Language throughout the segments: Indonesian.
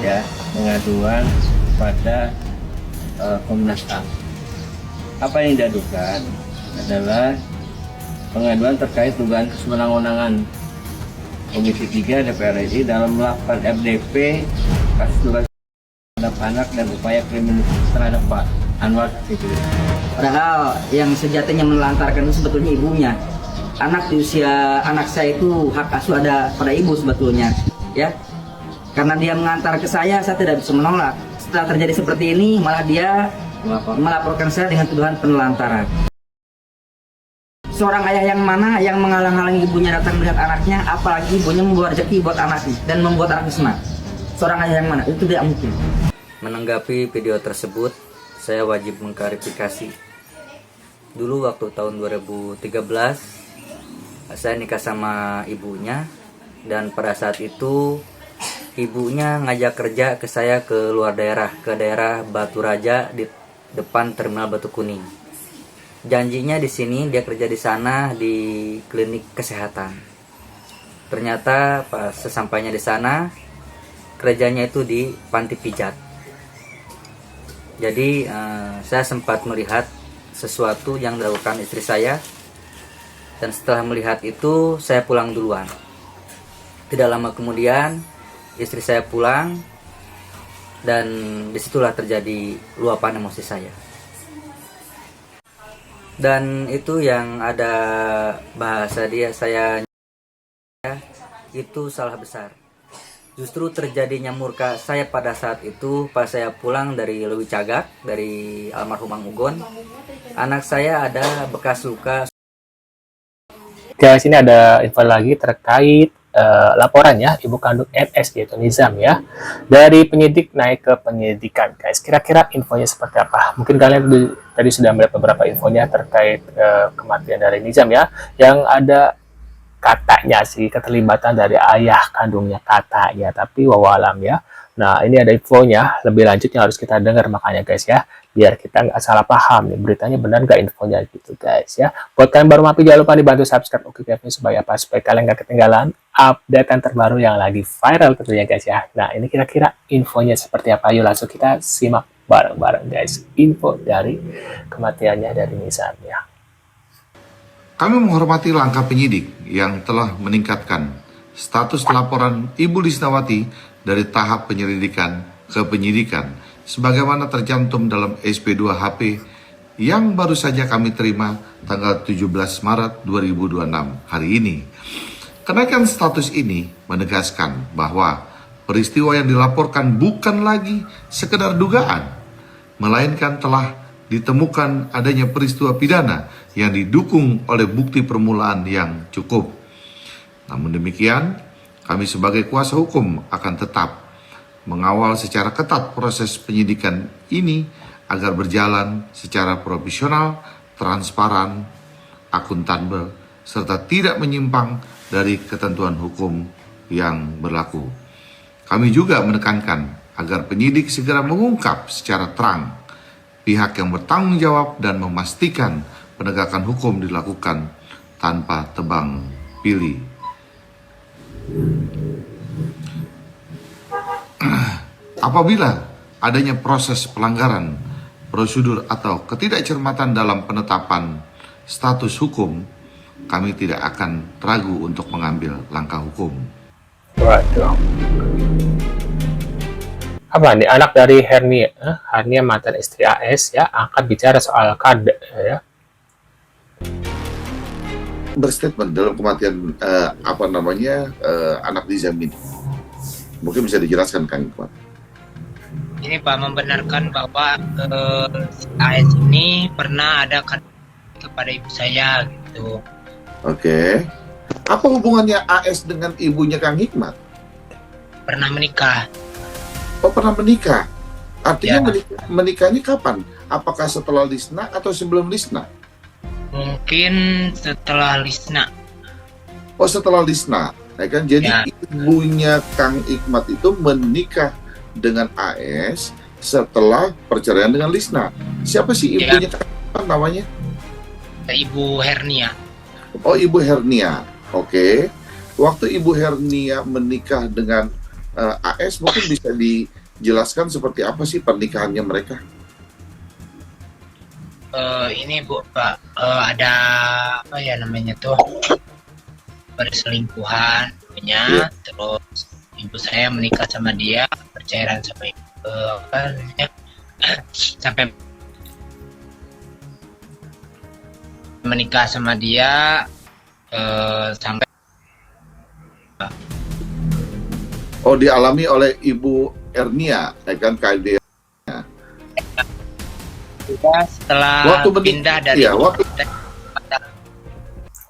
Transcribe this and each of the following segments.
ya pengaduan pada Komnas HAM. Apa yang diadukan adalah pengaduan terkait dugaan kewenangan Komisi 3 DPR RI dalam melakukan FDP kasus dugaan terhadap anak dan upaya kriminalisasi terhadap Pak Anwar Siddiq. Padahal yang sejatinya menelantarkan itu sebetulnya ibunya. Anak di usia anak saya itu hak asuh ada pada ibu sebetulnya, ya. Karena dia mengantar ke saya tidak bisa menolak. Setelah terjadi seperti ini, malah dia melaporkan saya dengan tuduhan penelantaran. Seorang ayah yang mana yang menghalang-halangi ibunya datang melihat anaknya, apalagi ibunya membawa rezeki buat anaknya dan membuat anaknya senang. Seorang ayah yang mana? Itu tidak mungkin. Menanggapi video tersebut, saya wajib mengklarifikasi. Dulu waktu tahun 2013, saya nikah sama ibunya, dan pada saat itu ibunya ngajak kerja ke saya ke luar daerah, ke daerah Batu Raja di depan Terminal Batu Kuning. Janjinya di sini dia kerja di sana di klinik kesehatan. Ternyata pas sesampainya di sana, kerjanya itu di panti pijat. Jadi saya sempat melihat sesuatu yang dilakukan istri saya, dan setelah melihat itu saya pulang duluan. Tidak lama kemudian istri saya pulang, dan disitulah terjadi luapan emosi saya. Dan itu yang ada bahasa saya itu salah besar. Justru terjadinya murka saya pada saat itu pas saya pulang dari Lewi Cagak, dari almarhum Mang Ugon. Anak saya ada bekas luka. Guys, ini ada info lagi terkait laporan ya ibu kandung MS yaitu Nizam ya, dari penyidik naik ke penyidikan. Guys, kira-kira infonya seperti apa? Mungkin kalian tadi sudah melihat beberapa infonya terkait kematian dari Nizam ya, yang ada katanya sih keterlibatan dari ayah kandungnya katanya, tapi wawalam ya. Nah, ini ada infonya lebih lanjut yang harus kita dengar, makanya guys ya, biar kita nggak salah paham nih beritanya benar nggak infonya gitu guys ya. Buat kalian baru mampir, jangan lupa dibantu subscribe Oke Kevin supaya apa, supaya kalian nggak ketinggalan updatean terbaru yang lagi viral tentunya guys ya. Nah, ini kira-kira infonya seperti apa, yuk langsung kita simak bareng-bareng guys info dari kematiannya dari Nizam ya. Kami menghormati langkah penyidik yang telah meningkatkan status laporan Ibu Lisnawati dari tahap penyelidikan ke penyidikan sebagaimana tercantum dalam SP2HP yang baru saja kami terima tanggal 17 Maret 2026 hari ini. Kenaikan status ini menegaskan bahwa peristiwa yang dilaporkan bukan lagi sekedar dugaan, melainkan telah ditemukan adanya peristiwa pidana yang didukung oleh bukti permulaan yang cukup. Namun demikian, kami sebagai kuasa hukum akan tetap mengawal secara ketat proses penyidikan ini agar berjalan secara profesional, transparan, akuntabel, serta tidak menyimpang dari ketentuan hukum yang berlaku. Kami juga menekankan agar penyidik segera mengungkap secara terang pihak yang bertanggung jawab dan memastikan penegakan hukum dilakukan tanpa tebang pilih. Apabila adanya proses pelanggaran prosedur atau ketidakcermatan dalam penetapan status hukum, kami tidak akan ragu untuk mengambil langkah hukum. Waduh. Apa nih, anak dari Hernia, Hernia mantan istri AS ya, angkat bicara soal KAD ya. Berstatement dalam kematian anak Nizam ini. Mungkin bisa dijelaskan Kang Hikmat. Ini Pak membenarkan bahwa si AS ini pernah ada kepada ibu saya gitu. Oke. Apa hubungannya AS dengan ibunya Kang Hikmat? Pernah menikah. Oh, pernah menikah. Artinya Ya. menikahnya kapan? Apakah setelah Lisna atau sebelum Lisna? Mungkin setelah Lisna. Oh, setelah Lisna. Ya kan? Jadi Ya. ibunya Kang Hikmat itu menikah dengan AS setelah perceraian dengan Lisna. Siapa sih ibunya Kang Hikmat namanya? Ibu Hernia. Oh, Ibu Hernia. Oke. Waktu Ibu Hernia menikah dengan AS mungkin bisa dijelaskan seperti apa sih pernikahannya mereka? Ini Bu, Pak, ada apa ya namanya tuh, perselingkuhan punya, terus ibu saya menikah sama dia, perceraian sama apa namanya, sampai menikah sama dia, sampai Oh, dialami oleh Ibu Ernia, ya kan, KD. juga setelah Waktu pindah dari iya, waktu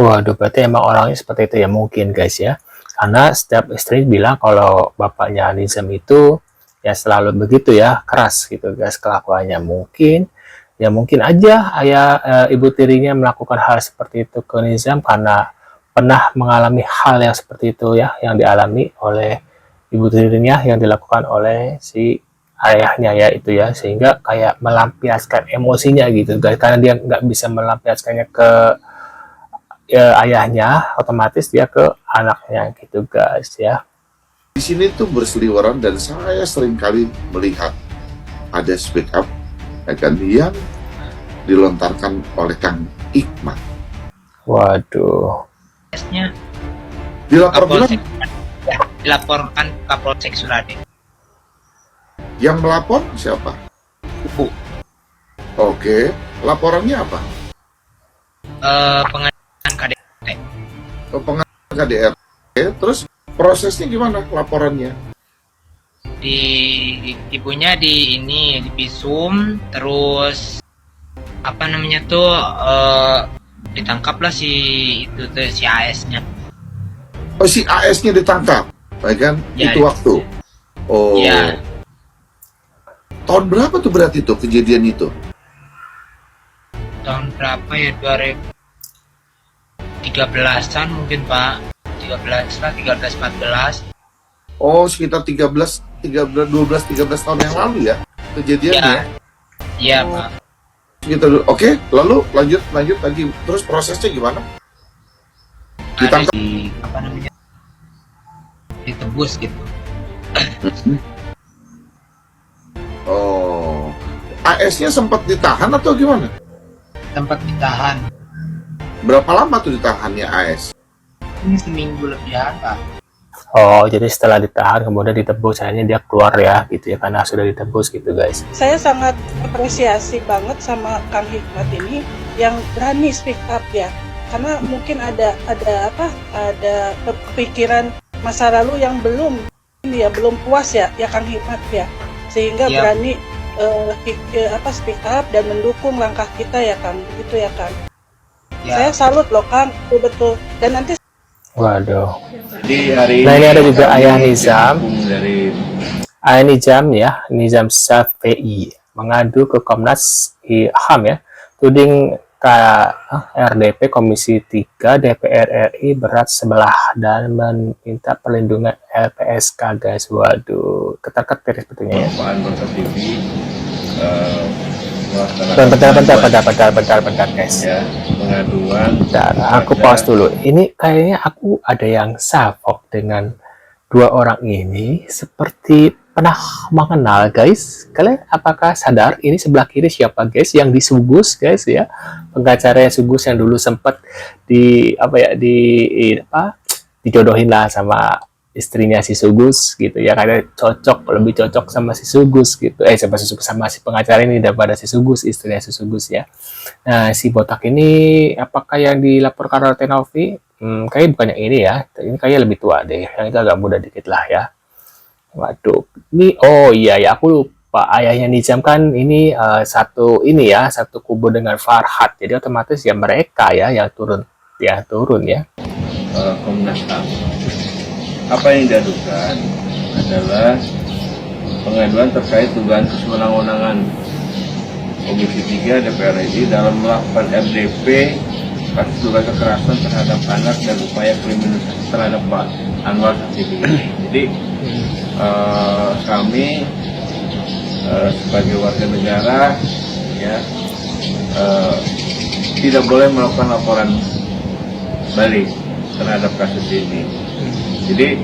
Waduh, berarti emang orangnya seperti itu ya mungkin guys ya. Karena setiap istri bilang kalau bapaknya Nizam itu ya selalu begitu ya, keras gitu guys kelakuannya. Mungkin aja ibu tirinya melakukan hal seperti itu ke Nizam karena pernah mengalami hal yang seperti itu ya, yang dialami oleh ibu tirinya, yang dilakukan oleh si ayahnya ya itu ya, sehingga kayak melampiaskan emosinya gitu guys, karena dia nggak bisa melampiaskannya ke ayahnya, otomatis dia ke anaknya gitu guys ya. di sini tuh berseliweran dan saya sering kali melihat ada speak up, ya kan, yang dilontarkan oleh Kang Ikmat. Waduh, prosesnya Dilaporkan Kapolsek, ya, dilaporkan Kapolsek Surade. yang melapor siapa? Ibu, Oke, laporannya apa? pengadilan KDRT. Pengadilan KDRT. Terus prosesnya gimana laporannya? Di ibunya di ini di visum, terus apa namanya tuh, ditangkaplah si itu tuh si AS-nya. Oh, si AS-nya ditangkap, ya kan? Ya, Itu waktu. Oh. Ya. Tahun berapa tuh berarti tuh kejadian itu? Tahun berapa ya, 2013-an mungkin Pak, 13 lah, 13-14. Oh, sekitar 12 tahun yang lalu ya kejadiannya. Iya Oh. Pak. Oke, lalu lanjut lagi. Terus prosesnya gimana? Ada Ditangkap. di apa namanya, ditebus gitu. Oh, AS-nya sempat ditahan atau gimana? Tempat ditahan Berapa lama tuh ditahannya AS? ini seminggu lebihan Pak. oh jadi setelah ditahan kemudian ditebus, akhirnya dia keluar ya gitu ya, karena sudah ditebus gitu guys. Saya sangat apresiasi banget sama Kang Hikmat ini yang berani speak up ya, karena mungkin ada kepikiran masa lalu yang belum puas ya Kang Hikmat ya, sehingga Iya. berani speak up dan mendukung langkah kita ya Kang, gitu ya Kang. Saya Ya, salut loh Kang, betul. Dan nanti Waduh. Jadi hari Nah, ini ada juga kami ayah Nizam. didukung dari Ayah Nizam ya, Nizam Syafi'i mengadu ke Komnas HAM ya, tuding RDP Komisi 3 DPR RI berat sebelah dan meminta perlindungan LPSK guys. Waduh, ketar-ketir sebetulnya ya. Bapak Anggota TV melaksanakan Bentar guys. ya, pengaduan. Bentar, aku pause dulu. Ini kayaknya aku ada yang salfok dengan dua orang ini, seperti pernah mengenal guys. Kalian apakah sadar ini sebelah kiri siapa guys? Yang di Sugus guys ya, pengacara Sugus yang dulu sempat dijodohin lah sama istrinya si Sugus gitu ya, karena lebih cocok sama si Sugus gitu, sama si pengacara ini daripada si Sugus, istrinya si Sugus ya. Nah, si botak ini apakah yang dilaporkan oleh Tenovi? Kayaknya bukan yang ini ya, ini kayaknya lebih tua deh, yang itu agak muda dikit lah ya. Waduh, ini oh iya ya, aku lupa, ayahnya Nizam kan ini satu kubu dengan Farhad, jadi otomatis ya mereka ya yang turun ya. Komnas HAM. Apa yang diadukan adalah pengaduan terkait dugaan kesewenang-wenangan Komisi 3 DPR RI dalam melakukan RDP kasus dugaan kekerasan terhadap anak dan upaya kriminalisasi terhadap Pak Anwar Hasibuan. Jadi kami sebagai warga negara ya tidak boleh melakukan laporan balik terhadap kasus ini. Jadi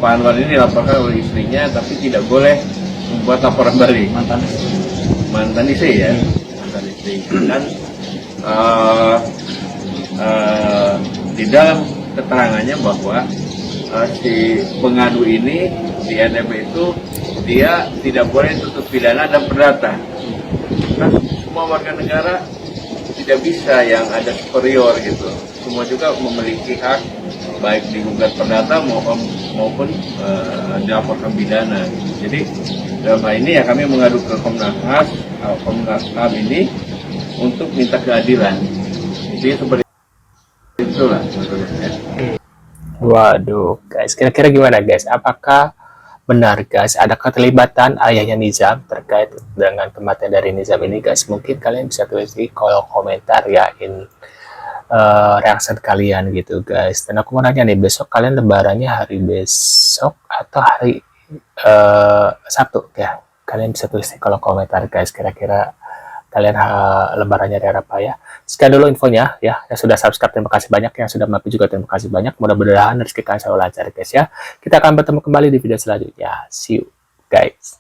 Pak Anwar ini dilaporkan oleh istrinya, tapi tidak boleh membuat laporan balik. Mantan istri ya, mantan istri. Dan di dalam keterangannya bahwa si pengadu ini di NMB itu dia tidak boleh tutup pidana dan perdata. Kan semua warga negara tidak bisa yang ada superior gitu. Semua juga memiliki hak baik digugat perdata maupun dilaporkan pidana. Jadi dalam hal ini ya kami mengadu ke Komnas HAM ini untuk minta keadilan. Jadi seperti itulah menurutnya. Waduh, guys, kira-kira gimana guys? Apakah benar guys ada keterlibatan ayahnya Nizam terkait dengan kematian dari Nizam ini guys? Mungkin kalian bisa tulis di kolom komentar ya, reaksi kalian gitu guys. Dan aku mau nanya nih, besok kalian lebarannya hari besok atau hari Sabtu ya? Kalian bisa tulis di kolom komentar guys, kira-kira kalian lebarannya dari apa ya. Sekian dulu infonya ya. Yang sudah subscribe terima kasih banyak, yang sudah mampir juga terima kasih banyak. Mudah-mudahan rezeki kalian selalu lancar guys ya. Kita akan bertemu kembali di video selanjutnya. See you guys.